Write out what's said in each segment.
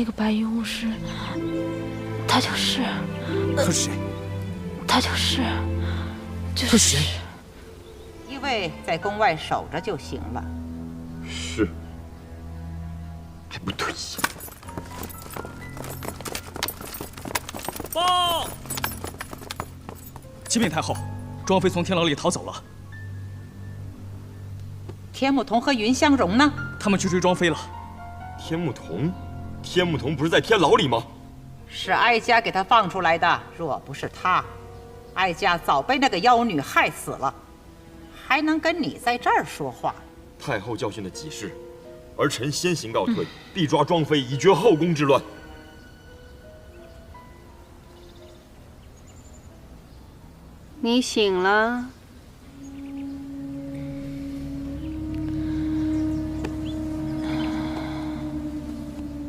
那个白衣巫师，他就是。他是谁？他就是。他是谁？一位在宫外守着就行了。是。还不退下！报！启禀太后，庄妃从天牢里逃走了。天目童和云香容呢？他们去追庄妃了。天目童？天目童不是在天牢里吗？是哀家给他放出来的。若不是他，哀家早被那个妖女害死了，还能跟你在这儿说话？太后教训的几世，儿臣先行告退，必抓庄妃，以绝后宫之乱。你醒了。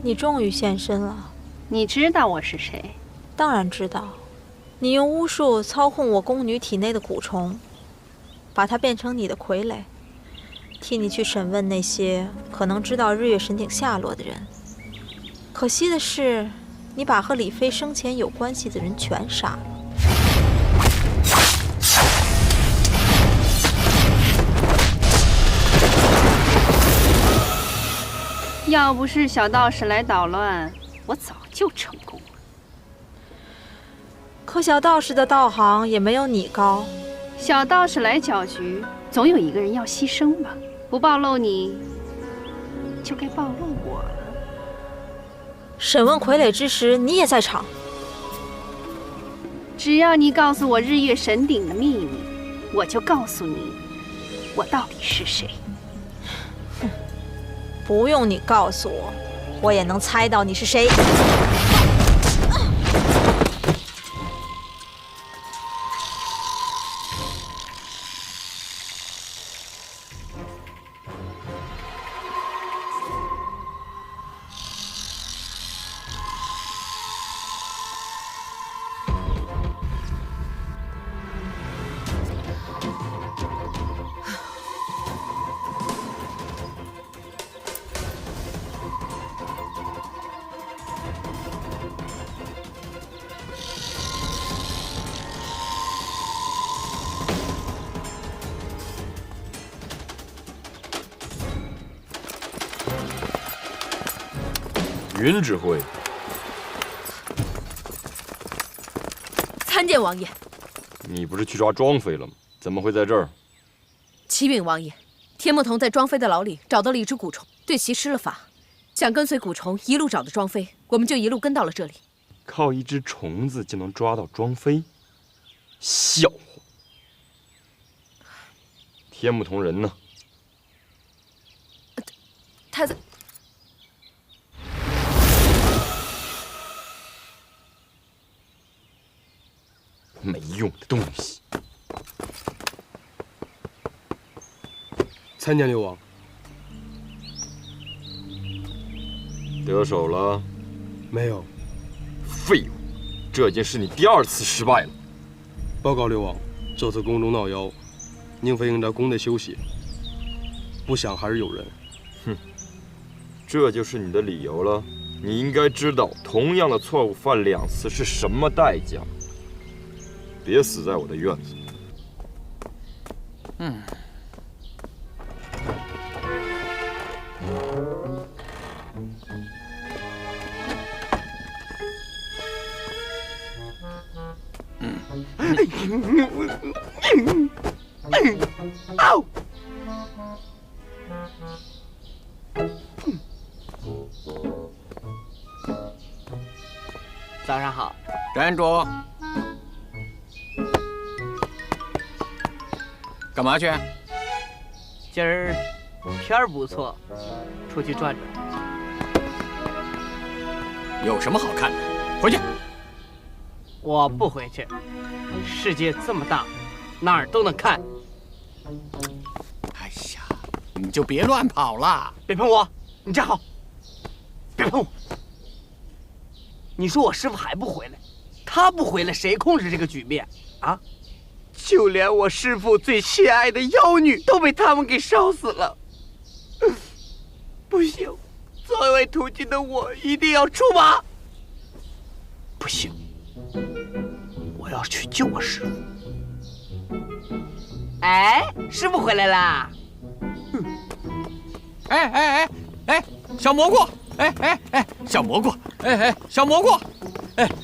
你终于现身了。你知道我是谁？当然知道。你用巫术操控我宫女体内的蛊虫，把它变成你的傀儡，替你去审问那些可能知道日月神鼎下落的人。可惜的是，你把和李妃生前有关系的人全杀了。要不是小道士来捣乱，我早就成功了。可小道士的道行也没有你高。小道士来搅局，总有一个人要牺牲吧？不暴露你，就该暴露我了。审问傀儡之时，你也在场。只要你告诉我日月神鼎的秘密，我就告诉你，我到底是谁。不用你告诉我，我也能猜到你是谁。云指挥，参见王爷。你不是去抓庄妃了吗？怎么会在这儿？启禀王爷，天目童在庄妃的牢里找到了一只蛊虫，对其施了法，想跟随蛊虫一路找到庄妃，我们就一路跟到了这里。靠一只虫子就能抓到庄妃？笑话！天目童人呢？他在。没用的东西！参见六王。得手了？没有。废物！这已经是你第2次失败了。报告六王，这次宫中闹妖，宁妃应在宫内休息，不想还是有人。哼，这就是你的理由了？你应该知道，同样的错误犯2次是什么代价。别死在我的院子。早上好。站住！干嘛去？今儿天儿不错，出去转转。有什么好看的？回去。我不回去，世界这么大，哪儿都能看。哎呀，你就别乱跑了。别碰我！你站好，别碰我！你说我师傅还不回来，他不回来，谁控制这个局面啊？就连我师父最心爱的妖女都被他们给烧死了。不行，作为途经的我一定要出马。不行，我要去救我师傅。哎，师傅回来啦！哎，小蘑菇，小蘑菇，小蘑菇，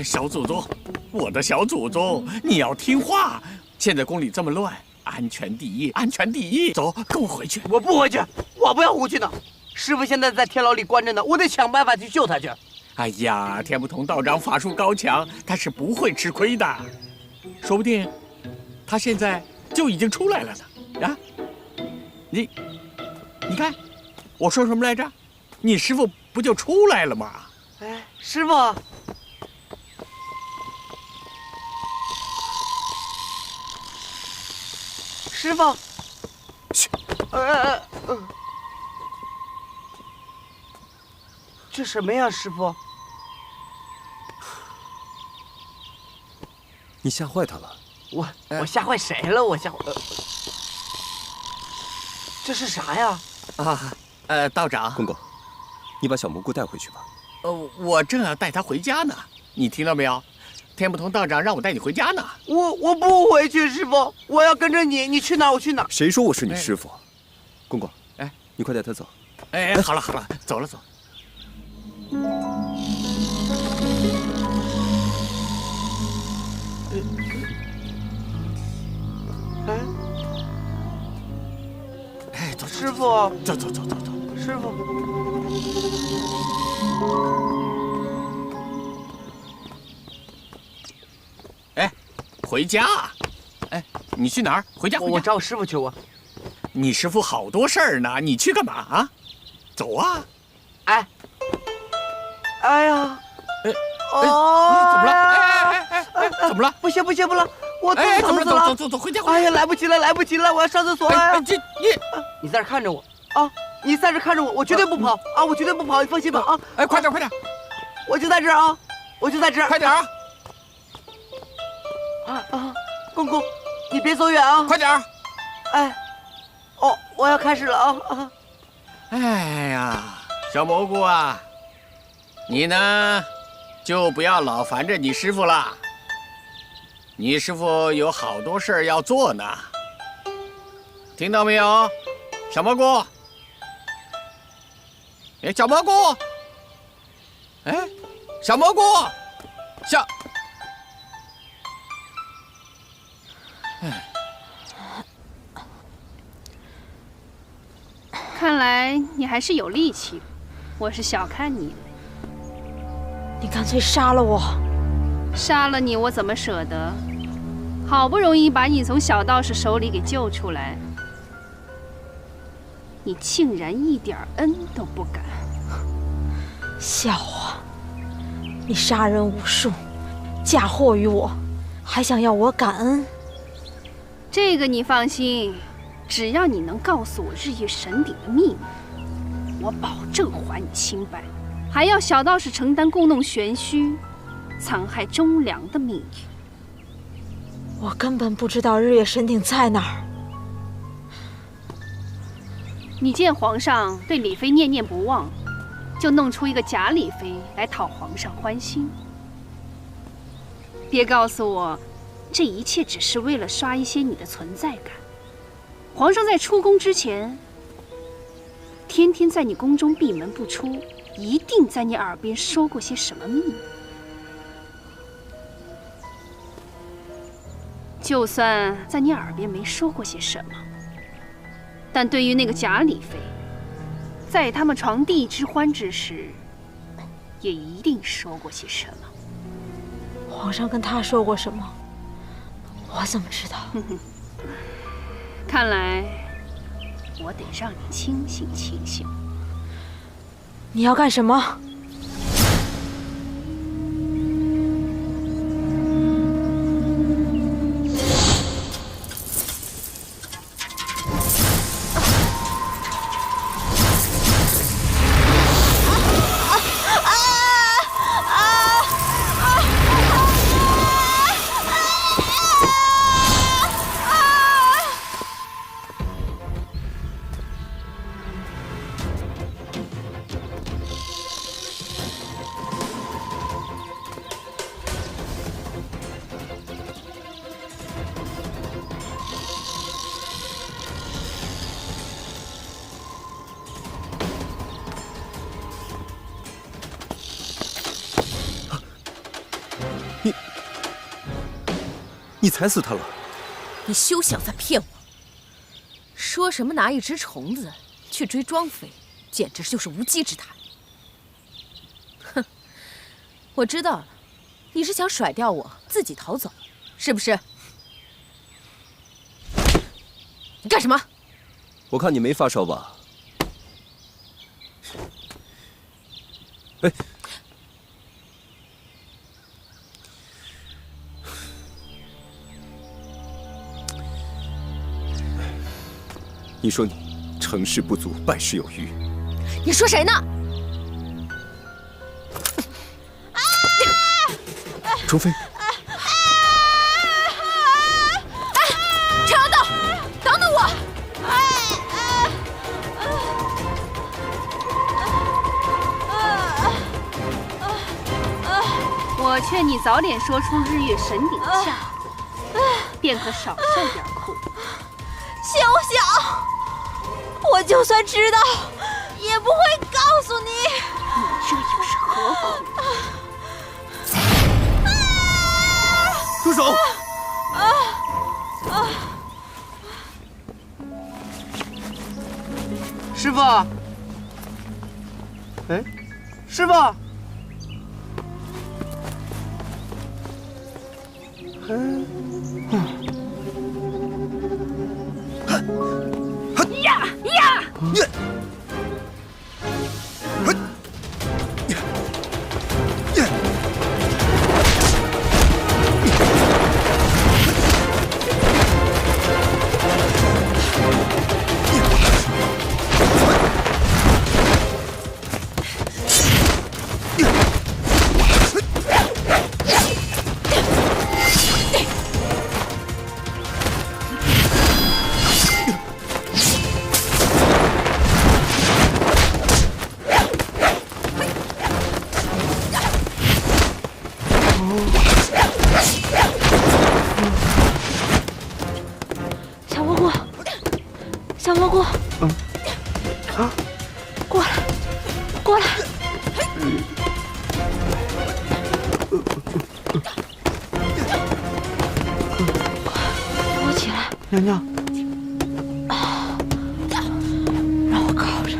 小祖宗，我的小祖宗，你要听话。现在宫里这么乱，安全第一，安全第一。走，跟我回去。我不回去，我不要回去呢。师傅现在在天牢里关着呢，我得想办法去救他去。哎呀，天不同道长法术高强，他是不会吃亏的，说不定他现在就已经出来了呢。啊，你看，我说什么来着？你师傅不就出来了吗？哎，师傅，师傅，去，这什么呀，师傅？你吓坏他了。我吓坏谁了？我吓坏。这是啥呀？道长，公公，你把小蘑菇带回去吧。我正要带他回家呢，你听到没有？天不同道长让我带你回家呢。我不回去，师傅，我要跟着你，你去哪儿我去哪儿。谁说我是你师傅？公公，你快带他走。好了，走了。走，师傅，走，师傅。回家。你去哪儿？回家。我找我师傅去。你师傅好多事儿呢，你去干嘛啊？走啊！哎呀！你怎么了？怎么了？不行，我怎么了？走，回家！哎呀，来不及了，我要上厕所了。你在这看着我啊！你在这看着我，我绝对不跑啊！我绝对不跑，你放心吧啊！快点！我就在这儿啊！快点啊！公公，你别走远啊！快点！我要开始了啊！哎呀，小蘑菇啊，你呢，就不要老烦着你师傅了。你师傅有好多事儿要做呢，听到没有，小蘑菇？小蘑菇，小蘑菇，看来你还是有力气，我是小看你了。你干脆杀了我！杀了你，我怎么舍得？好不容易把你从小道士手里给救出来，你竟然一点恩都不感。笑话！你杀人无数，嫁祸于我，还想要我感恩？这个你放心，只要你能告诉我日月神鼎的秘密，我保证还你清白，还要小道士承担故弄玄虚、残害忠良的命运。我根本不知道日月神鼎在哪儿。你见皇上对李妃念念不忘，就弄出一个假李妃来讨皇上欢心。别告诉我，这一切只是为了刷一些你的存在感。皇上在出宫之前，天天在你宫中闭门不出，一定在你耳边说过些什么秘密。就算在你耳边没说过些什么，但对于那个假李妃，在他们床笫之欢之时，也一定说过些什么。皇上跟他说过什么？我怎么知道？看来我得让你清醒清醒。你要干什么？你踩死他了。你休想再骗我！说什么拿一只虫子去追庄妃，简直就是无稽之谈。哼，我知道了，你是想甩掉我，自己逃走，是不是？你干什么？我看你没发烧吧？哎，你说你成事不足，败事有余。你说谁呢？庄妃。陈阿道，等等我！我劝你早点说出日月神鼎的下落，便可少受点苦。休想！我就算知道，也不会告诉你。你这又是何苦？住手！师傅，哎，师傅，呀呀！小蘑菇，小蘑菇，过来，过来。扶我起来，娘娘。让我靠着。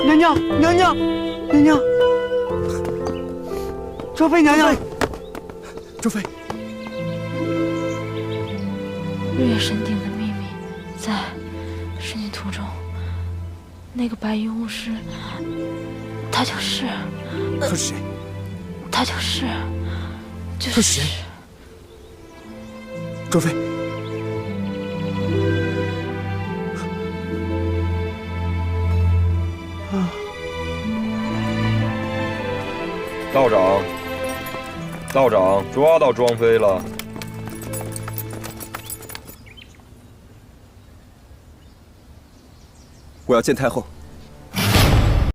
娘娘，娘娘，娘娘，庄妃娘娘，庄妃，日月神鼎的秘密在使女图中，那个白衣巫师，他就是。他是谁？他就是。他是谁？庄妃。道长，道长抓到庄妃了。我要见太后。